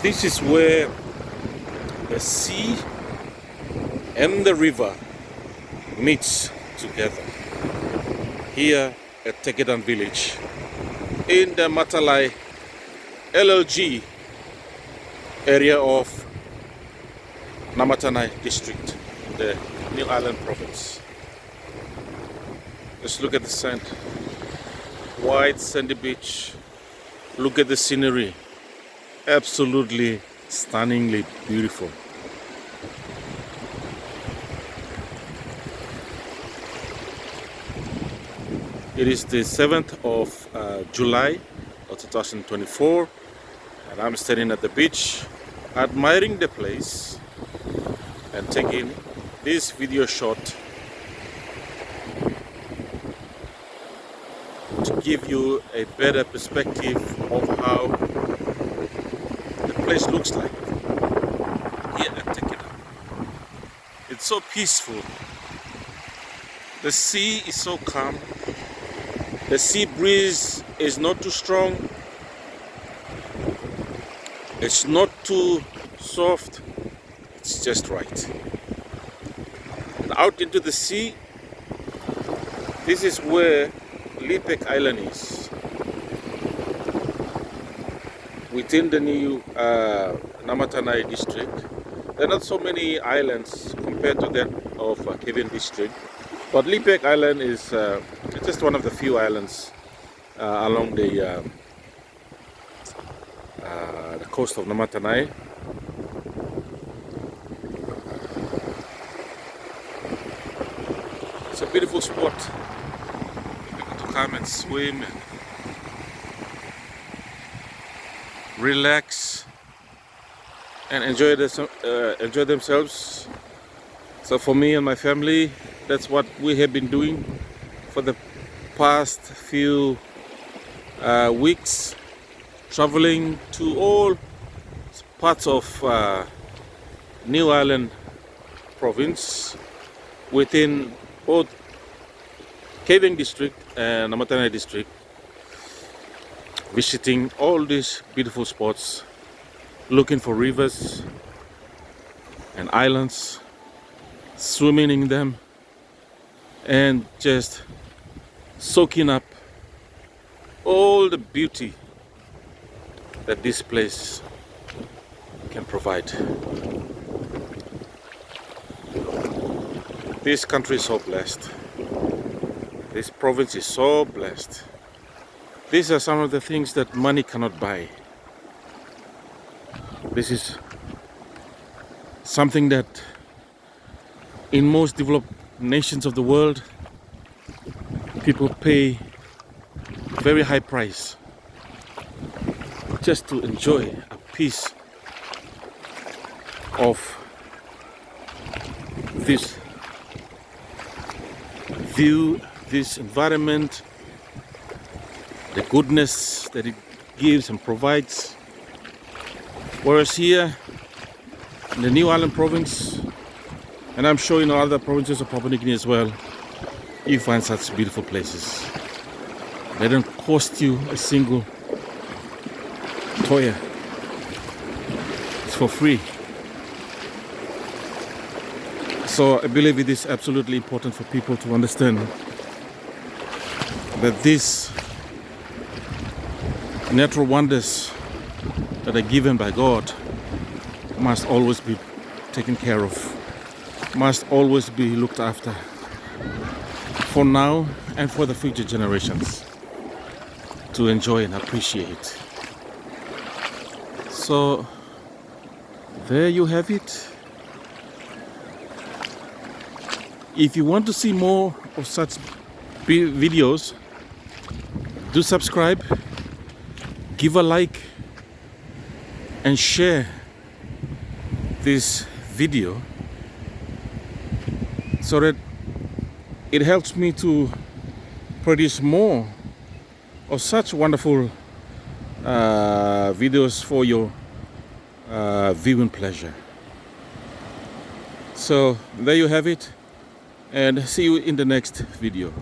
This is where the sea and the river meets together here at Tekedan village in the Matalai LLG area of Namatanai district, the New Island province. Just look at the sand, white sandy beach. Look at the scenery, absolutely stunningly beautiful. It is the 7th of July of 2024 and I'm standing at the beach admiring the place and taking this video shot to give you a better perspective of how the place looks like here at Tekedan. It's so peaceful. The sea is so calm. The sea breeze is not too strong. It's not too soft. It's just right. And out into the sea, this is where Lipek Island is. Within the new Namatanai district, there are not so many islands compared to that of Tedan district. But Lipek Island is just one of the few islands along the coast of Namatanai. It's a beautiful spot for people to come and swim and relax and enjoy themselves. So for me and my family, that's what we have been doing for the past few weeks, traveling to all parts of New Island province within both Tedan district and Namatanai district, visiting all these beautiful spots, looking for rivers and islands, swimming in them, and just soaking up all the beauty that this place can provide. This country is so blessed. This province is so blessed. These are some of the things that money cannot buy. This is something that in most developed nations of the world, people pay very high price just to enjoy a piece of this view, this environment, the goodness that it gives and provides. Whereas here in the New Island province, and I'm sure in other provinces of Papua New Guinea as well, you find such beautiful places. They don't cost you a single toya. It's for free. So I believe it is absolutely important for people to understand that these natural wonders that are given by God must always be taken care of, must always be looked after for now and for the future generations to enjoy and appreciate. So there you have it. If you want to see more of such videos, do subscribe, give a like, and share this video so that it helps me to produce more of such wonderful videos for your viewing pleasure. So there you have it, and see you in the next video.